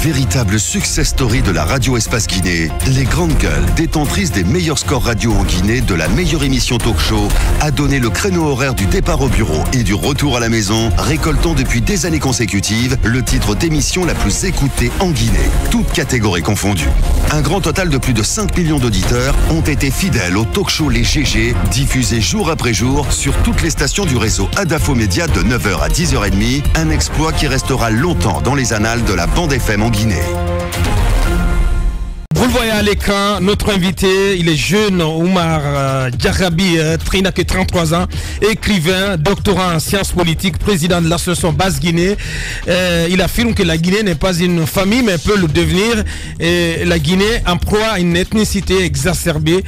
Véritable success story de la radio Espace Guinée, les grandes gueules, détentrices des meilleurs scores radio en Guinée, de la meilleure émission talk show, a donné le créneau horaire du départ au bureau et du retour à la maison, récoltant depuis des années consécutives le titre d'émission la plus écoutée en Guinée, toutes catégories confondues. Un grand total de plus de 5 millions d'auditeurs ont été fidèles au talk show Les GG, diffusé jour après jour sur toutes les stations du réseau Adafo Média de 9h à 10h30, un exploit qui restera longtemps dans les annales de la bande FM en Guinée. Vous le voyez à l'écran, notre invité, il est jeune, Oumar Djarabi, il n'a que 33 ans, écrivain, doctorant en sciences politiques, président de l'association Basse-Guinée. Il affirme que la Guinée n'est pas une famille, mais peut le devenir. Et la Guinée emploie une ethnicité exacerbée,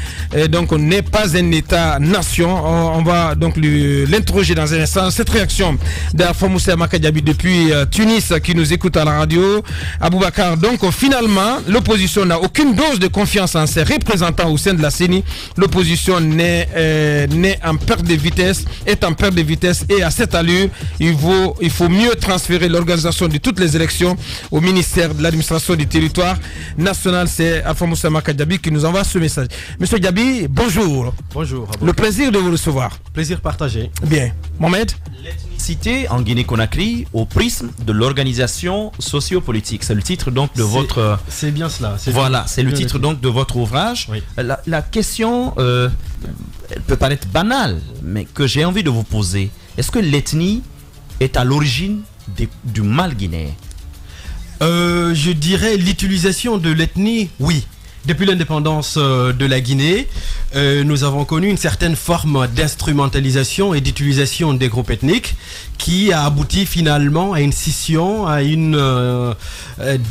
donc on n'est pas un État-nation. On va donc l'interroger dans un instant. Cette réaction d'Alpha Moussa Makadiabi depuis Tunis, qui nous écoute à la radio. Aboubacar, donc finalement, l'opposition n'a aucune dose de confiance en ses représentants au sein de la CENI. L'opposition est en perte de vitesse, et à cette allure, il faut mieux transférer l'organisation de toutes les élections au ministère de l'administration du territoire national. C'est Alpha Moussa Makadiabi qui nous envoie ce message. Monsieur Diaby, bonjour. Bonjour. Le plaisir de vous recevoir. Plaisir partagé. Bien. Mohamed? L'ethnicité en Guinée-Conakry au prisme de l'organisation sociopolitique. C'est le titre donc de votre... C'est bien cela. Voilà, c'est le titre donc de votre ouvrage. Oui. La question, elle peut paraître banale, mais que j'ai envie de vous poser. Est-ce que l'ethnie est à l'origine du mal guinéen? Je dirais l'utilisation de l'ethnie, oui. Depuis l'indépendance de la Guinée, nous avons connu une certaine forme d'instrumentalisation et d'utilisation des groupes ethniques qui a abouti finalement à une scission, à une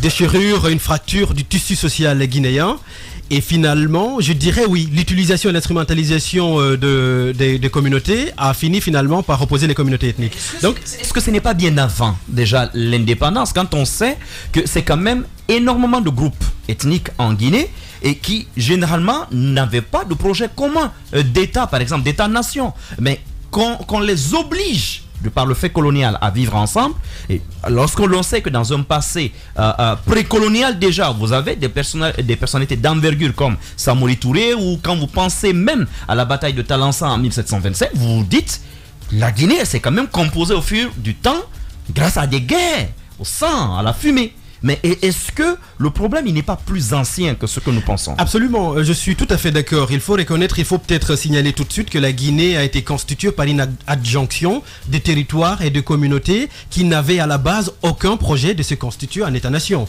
déchirure, une fracture du tissu social guinéen. Et finalement, je dirais oui, l'utilisation et l'instrumentalisation des communautés a fini finalement par opposer les communautés ethniques. Donc, est-ce que ce n'est pas bien avant déjà l'indépendance, quand on sait que c'est quand même énormément de groupes ethniques en Guinée et qui généralement n'avaient pas de projet commun d'État, par exemple d'État-nation, mais qu'on les oblige de par le fait colonial à vivre ensemble. Et lorsqu'on l'on sait que dans un passé précolonial déjà, vous avez des personnalités d'envergure comme Samori Touré, ou quand vous pensez même à la bataille de Talansa en 1727, vous vous dites, la Guinée s'est quand même composée au fil du temps grâce à des guerres, au sang, à la fumée. Mais est-ce que le problème il n'est pas plus ancien que ce que nous pensons? Absolument, je suis tout à fait d'accord. Il faut reconnaître, il faut peut-être signaler tout de suite que la Guinée a été constituée par une adjonction de territoires et de communautés qui n'avaient à la base aucun projet de se constituer en État-nation.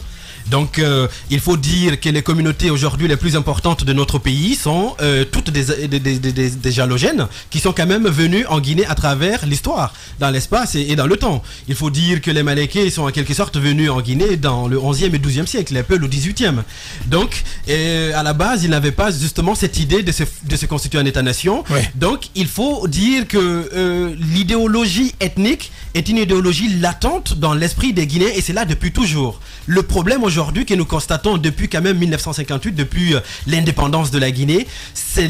Donc il faut dire que les communautés aujourd'hui les plus importantes de notre pays sont toutes des halogènes qui sont quand même venus en Guinée à travers l'histoire, dans l'espace et dans le temps. Il faut dire que les Malékés sont en quelque sorte venus en Guinée dans le 11e et 12e siècle, un peu le 18e. Donc à la base, ils n'avaient pas justement cette idée de se constituer en État-nation. Ouais. Donc il faut dire que l'idéologie ethnique est une idéologie latente dans l'esprit des Guinéens, et c'est là depuis toujours. Le problème aujourd'hui que nous constatons depuis quand même 1958, depuis l'indépendance de la Guinée, c'est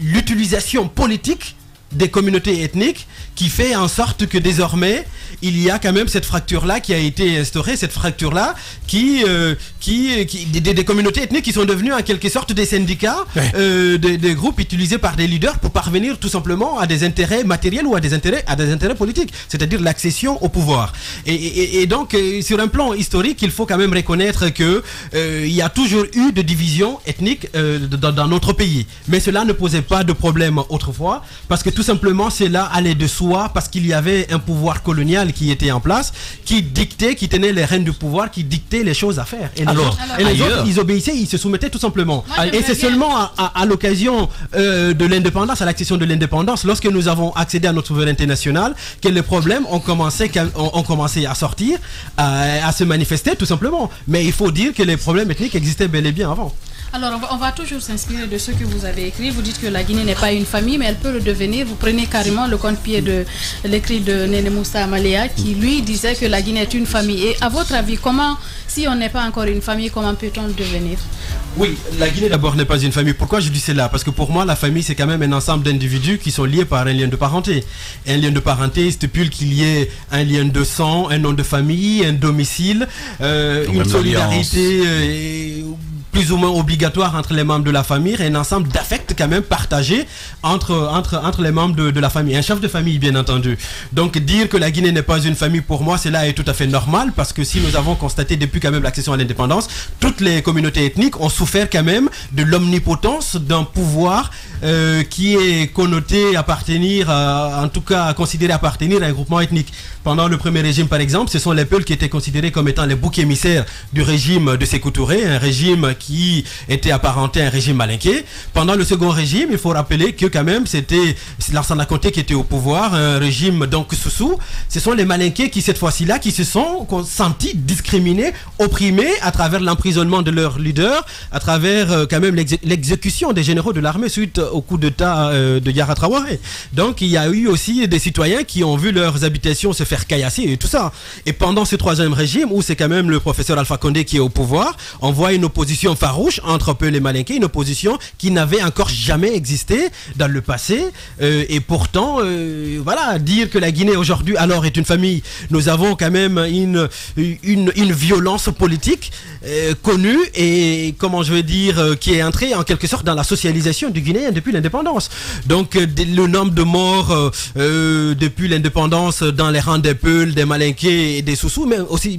l'utilisation politique des communautés ethniques qui fait en sorte que désormais il y a quand même cette fracture là qui a été instaurée, cette fracture là des communautés ethniques qui sont devenues en quelque sorte des syndicats, des groupes utilisés par des leaders pour parvenir tout simplement à des intérêts matériels ou à des intérêts politiques, c'est-à-dire l'accession au pouvoir. Et donc sur un plan historique, il faut quand même reconnaître que il y a toujours eu de divisions ethniques dans notre pays, mais cela ne posait pas de problème autrefois, parce que tout simplement cela allait de soi, parce qu'il y avait un pouvoir colonial qui était en place, qui dictait, qui tenait les rênes du pouvoir, qui dictait les choses à faire. Et les autres, ils obéissaient, ils se soumettaient tout simplement. Et c'est seulement à l'occasion de l'indépendance, à l'accession de l'indépendance, lorsque nous avons accédé à notre souveraineté nationale, que les problèmes ont commencé à sortir, à se manifester tout simplement. Mais il faut dire que les problèmes ethniques existaient bel et bien avant. Alors, on va toujours s'inspirer de ce que vous avez écrit. Vous dites que la Guinée n'est pas une famille, mais elle peut le devenir. Vous prenez carrément le compte-pied de l'écrit de Néné Moussa Maléa, qui lui disait que la Guinée est une famille. Et à votre avis, comment, si on n'est pas encore une famille, comment peut-on le devenir? Oui, la Guinée d'abord n'est pas une famille. Pourquoi je dis cela? Parce que pour moi, la famille, c'est quand même un ensemble d'individus qui sont liés par un lien de parenté. Un lien de parenté stipule qu'il y ait un lien de sang, un nom de famille, un domicile, une solidarité plus ou moins obligatoire entre les membres de la famille et un ensemble d'affects quand même partagés entre les membres de la famille. Un chef de famille, bien entendu. Donc dire que la Guinée n'est pas une famille, pour moi, cela est tout à fait normal, parce que si nous avons constaté depuis quand même l'accession à l'indépendance, toutes les communautés ethniques ont souffert quand même de l'omnipotence d'un pouvoir qui est connoté appartenir, en tout cas considéré appartenir à un groupement ethnique. Pendant le premier régime, par exemple, ce sont les Peuls qui étaient considérés comme étant les boucs émissaires du régime de Sékou Touré, un régime qui était apparenté à un régime malinké. Pendant le second régime, il faut rappeler que quand même c'était Lansana Conté qui était au pouvoir, un régime donc sous. Ce sont les malinqués qui cette fois-ci-là qui se sont sentis discriminés, opprimés à travers l'emprisonnement de leurs leaders, à travers quand même l'exécution des généraux de l'armée suite au coup d'État de Yara Traoré. Donc il y a eu aussi des citoyens qui ont vu leurs habitations se faire caillasser et tout ça. Et pendant ce troisième régime, où c'est quand même le professeur Alpha Condé qui est au pouvoir, on voit une opposition farouche entre Peuls et malinqués, une opposition qui n'avait encore jamais existé dans le passé. Et pourtant, voilà, dire que la Guinée aujourd'hui alors est une famille, nous avons quand même une violence politique connue et comment je veux dire, qui est entrée en quelque sorte dans la socialisation du Guinéen depuis l'indépendance. Donc le nombre de morts depuis l'indépendance dans les rangs des Peuls, des malinqués et des Soussous, mais aussi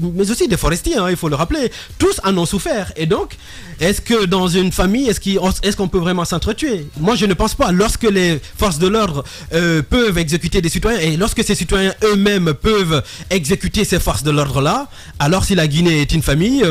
des forestiers, hein, il faut le rappeler, tous en ont souffert. Et donc, est-ce que dans une famille, est-ce qu'on peut vraiment s'entretuer? Moi, je ne pense pas. Lorsque les forces de l'ordre peuvent exécuter des citoyens, et lorsque ces citoyens eux-mêmes peuvent exécuter ces forces de l'ordre-là, alors si la Guinée est une famille,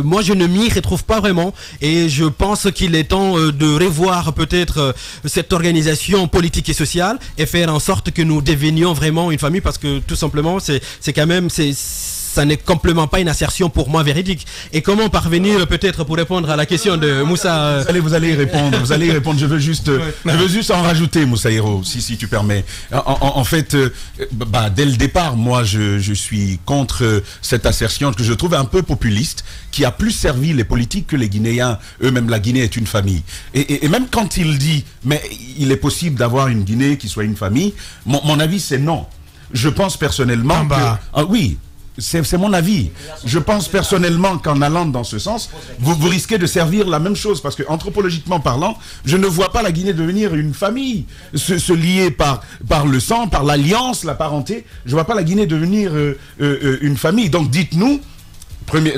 moi, je ne m'y retrouve pas vraiment. Et je pense qu'il est temps de revoir peut-être cette organisation politique et sociale et faire en sorte que nous devenions vraiment une famille, parce que tout simplement, c'est quand même... ça n'est complètement pas une assertion pour moi véridique. Et comment parvenir peut-être pour répondre à la question de Moussa Vous allez y répondre, je veux juste en rajouter, Moussa Hiro, si tu permets. En fait, dès le départ, moi je suis contre cette assertion que je trouve un peu populiste, qui a plus servi les politiques que les Guinéens eux-mêmes. La Guinée est une famille. Et même quand il dit, mais il est possible d'avoir une Guinée qui soit une famille, mon avis c'est non. Je pense personnellement que... oui, c'est mon avis. Je pense personnellement qu'en allant dans ce sens, vous risquez de servir la même chose, parce que anthropologiquement parlant, je ne vois pas la Guinée devenir une famille, se lier par le sang, par l'alliance, la parenté. Je ne vois pas la Guinée devenir une famille. Donc dites-nous,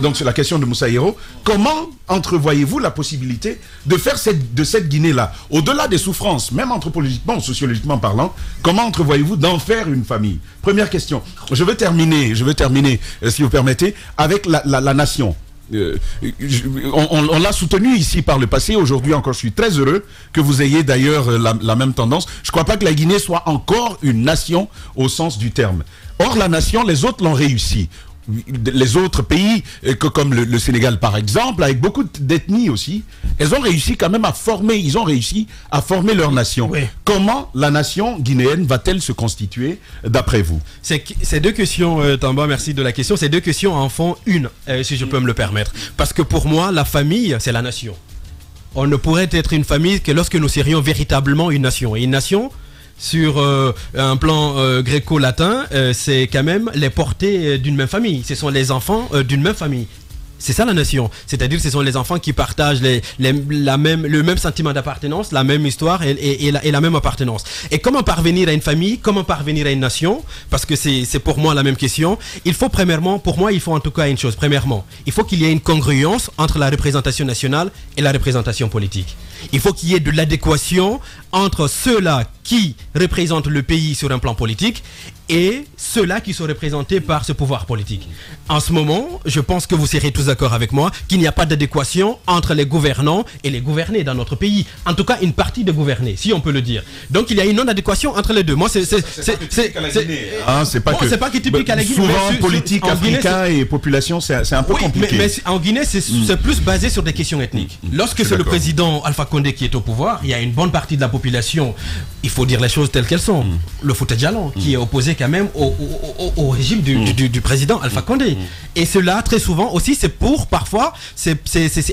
donc c'est la question de Moussa Hiro, comment entrevoyez-vous la possibilité de faire de cette Guinée-là, au-delà des souffrances, même anthropologiquement, sociologiquement parlant, comment entrevoyez-vous d'en faire une famille? Première question. Je vais terminer, si vous permettez, avec la nation. On l'a soutenu ici par le passé. Aujourd'hui encore, je suis très heureux que vous ayez d'ailleurs la même tendance. Je ne crois pas que la Guinée soit encore une nation au sens du terme. Or, la nation, les autres l'ont réussi. Les autres pays, comme le Sénégal par exemple, avec beaucoup d'ethnies aussi, ils ont réussi à former leur nation. Oui. Comment la nation guinéenne va-t-elle se constituer d'après vous? Ces deux questions, Tamba, merci de la question. Ces deux questions en font une, si je peux me le permettre. Parce que pour moi, la famille, c'est la nation. On ne pourrait être une famille que lorsque nous serions véritablement une nation. Et une nation, sur un plan gréco-latin, c'est quand même les portées d'une même famille. Ce sont les enfants d'une même famille. C'est ça la nation. C'est-à-dire que ce sont les enfants qui partagent le même sentiment d'appartenance, la même histoire et la même appartenance. Et comment parvenir à une famille? Comment parvenir à une nation? Parce que c'est pour moi la même question. Il faut premièrement, pour moi, il faut en tout cas une chose. Premièrement, il faut qu'il y ait une congruence entre la représentation nationale et la représentation politique. Il faut qu'il y ait de l'adéquation entre ceux-là qui représentent le pays sur un plan politique et ceux-là qui sont représentés par ce pouvoir politique. En ce moment, je pense que vous serez tous d'accord avec moi qu'il n'y a pas d'adéquation entre les gouvernants et les gouvernés dans notre pays. En tout cas, une partie des gouvernés, si on peut le dire. Donc, il y a une non-adéquation entre les deux. Moi, c'est pas typique à la Guinée. Souvent, politique africain et population, c'est un peu compliqué. Mais en Guinée, c'est plus basé sur des questions ethniques. Lorsque c'est le président Alpha Condé qui est au pouvoir, il y a une bonne partie de la population, il faut dire les choses telles qu'elles sont, le Fouta Djallon, qui est opposé quand même au régime du président Alpha Condé. Et cela, très souvent aussi, c'est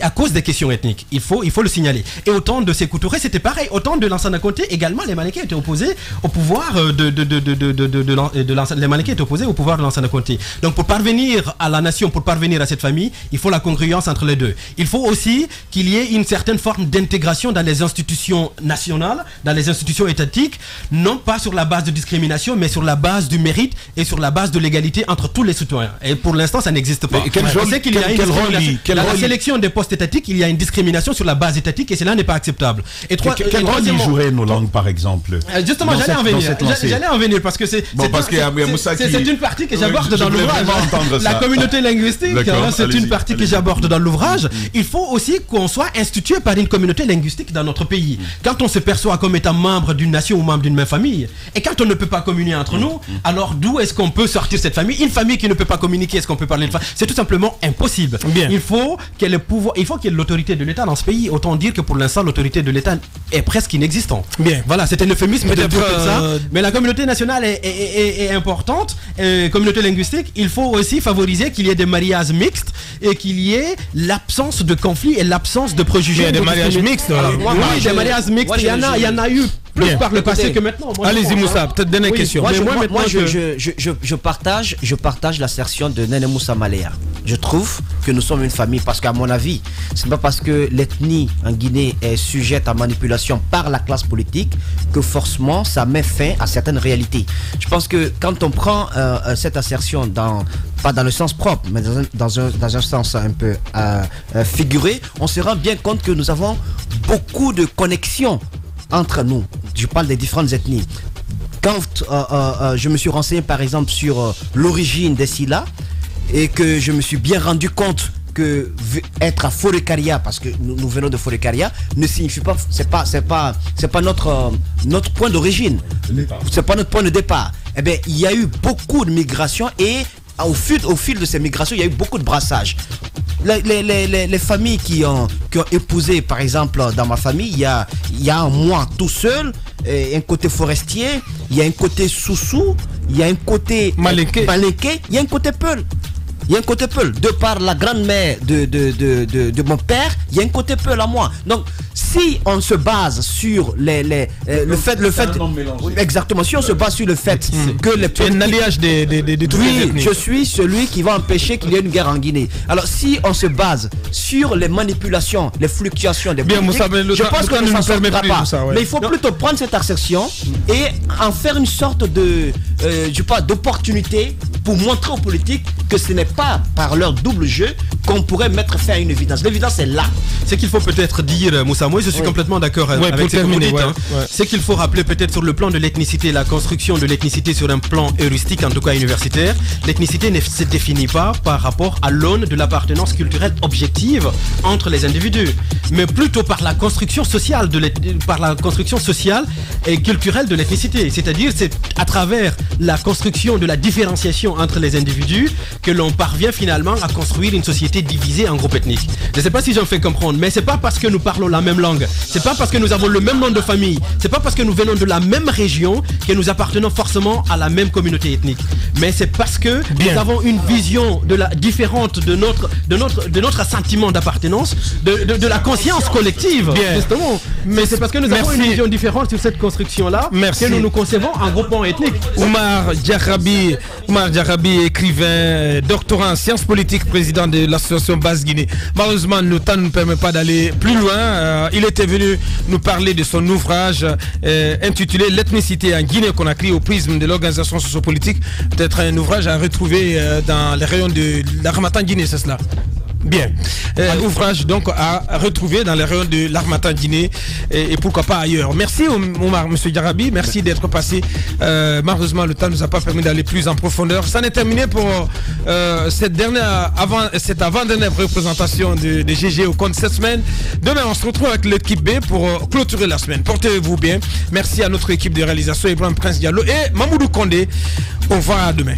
à cause des questions ethniques. Il faut le signaler. Et autant de Sékou Touré, c'était pareil. Autant de Lansana Conté, également, les Malinké étaient opposés au pouvoir les Malinké étaient opposés au pouvoir de Lansana Conté. Donc pour parvenir à la nation, pour parvenir à cette famille, il faut la congruence entre les deux. Il faut aussi qu'il y ait une certaine forme d'intégration dans les institutions nationales, dans les institutions étatiques, non pas sur la base de discrimination, mais sur la base du mérite et sur la base de l'égalité entre tous les citoyens. Et pour l'instant, ça n'existe pas. On sait qu'il y a une discrimination. Dans la sélection des postes étatiques, il y a une discrimination sur la base étatique et cela n'est pas acceptable. Et quel rôle y joueraient nos langues, par exemple? Justement, j'allais en venir parce que c'est une partie que j'aborde dans l'ouvrage. La communauté linguistique, c'est une partie que j'aborde dans l'ouvrage. Il faut aussi qu'on soit institué par une communauté linguistique dans notre pays. Quand on se perçoit comme étant membre d'une nation ou membre d'une même famille, et quand on ne peut pas communier entre nous, alors d'où est-ce qu'on peut sortir cette famille? Une famille qui ne peut pas communiquer, est-ce qu'on peut parler de famille? C'est tout simplement impossible. Bien. Il faut qu'il y ait l'autorité de l'État dans ce pays. Autant dire que pour l'instant, l'autorité de l'État est presque inexistante. Bien. Voilà, c'est un euphémisme de dire comme ça. Mais la communauté nationale est importante, communauté linguistique. Il faut aussi favoriser qu'il y ait des mariages mixtes et qu'il y ait l'absence de conflits et l'absence de préjugés. Il y a des mariages mixtes. Oui, des mariages mixtes. Il y en a eu plus par le passé que maintenant. Allez-y Moussa, peut-être dernière question. Moi, je partage l'assertion de Nene Moussa Malea. Je trouve que nous sommes une famille parce qu'à mon avis, c'est pas parce que l'ethnie en Guinée est sujette à manipulation par la classe politique que forcément ça met fin à certaines réalités. Je pense que quand on prend cette assertion pas dans le sens propre, mais dans un sens un peu figuré, on se rend bien compte que nous avons beaucoup de connexions entre nous. Je parle des différentes ethnies. Quand je me suis renseigné par exemple sur l'origine des Silla et que je me suis bien rendu compte que être à Forêt-Caria, parce que nous venons de Forêt-Caria, ne signifie pas, c'est pas notre point d'origine, c'est pas notre point de départ. Eh bien, il y a eu beaucoup de migrations et au fil de ces migrations, il y a eu beaucoup de brassages. Les familles qui ont épousé, par exemple, dans ma famille, il y a moi tout seul, un côté forestier, il y a un côté Soussou, il y a un côté Malinké, il y a un côté Peul. Il y a un côté Peul. De par la grand-mère de mon père, il y a un côté Peul à moi. Donc, si on se base sur le fait exactement, si on se base sur le fait que les un alliage de tous les ethnies. Je suis celui qui va empêcher qu'il y ait une guerre en Guinée. Alors, si on se base sur les manipulations, les fluctuations des politiques, je pense que ça ne sortira pas. Mais il faut plutôt prendre cette assertion et en faire une sorte d'opportunité pour montrer aux politiques que ce n'est pas par leur double jeu qu'on pourrait mettre fin à une évidence. L'évidence est là. C'est qu'il faut peut-être dire, Moussa, moi je suis complètement d'accord avec ce que vous dites. C'est qu'il faut rappeler peut-être sur le plan de l'ethnicité, la construction de l'ethnicité sur un plan heuristique, en tout cas universitaire. L'ethnicité ne se définit pas par rapport à l'aune de l'appartenance culturelle objective entre les individus, mais plutôt par la construction sociale et culturelle de l'ethnicité. C'est-à-dire, c'est à travers la construction de la différenciation entre les individus que l'on parvient finalement à construire une société divisée en groupes ethniques. Je ne sais pas si j'en fais comprendre, mais c'est pas parce que nous parlons la même langue, c'est pas parce que nous avons le même nom de famille, c'est pas parce que nous venons de la même région que nous appartenons forcément à la même communauté ethnique. Mais c'est parce que nous avons une vision différente de notre sentiment d'appartenance, de la conscience collective. Justement. Mais c'est parce que nous avons une vision différente sur cette construction-là que nous nous concevons en groupement ethnique. Oumar Djarabi, écrivain, doctorant en sciences politiques, président de l'association Basse-Guinée. Malheureusement, le temps ne nous permet pas d'aller plus loin. Il était venu nous parler de son ouvrage intitulé L'ethnicité en Guinée-Conakry au prisme de l'organisation sociopolitique. Peut-être un ouvrage à retrouver dans les rayons de l'Harmattan Guinée, c'est cela? Bien. Ouvrage donc à retrouver dans les rayons de l'Harmattan Guinée et pourquoi pas ailleurs. Merci Oumar, monsieur Djarabi, merci d'être passé. Malheureusement, le temps ne nous a pas permis d'aller plus en profondeur. Ça n'est terminé pour cette avant-dernière représentation de GG au compte cette semaine. Demain, on se retrouve avec l'équipe B pour clôturer la semaine. Portez-vous bien. Merci à notre équipe de réalisation, Ibrahim Prince Diallo et Mamoudou Condé. Au revoir à demain.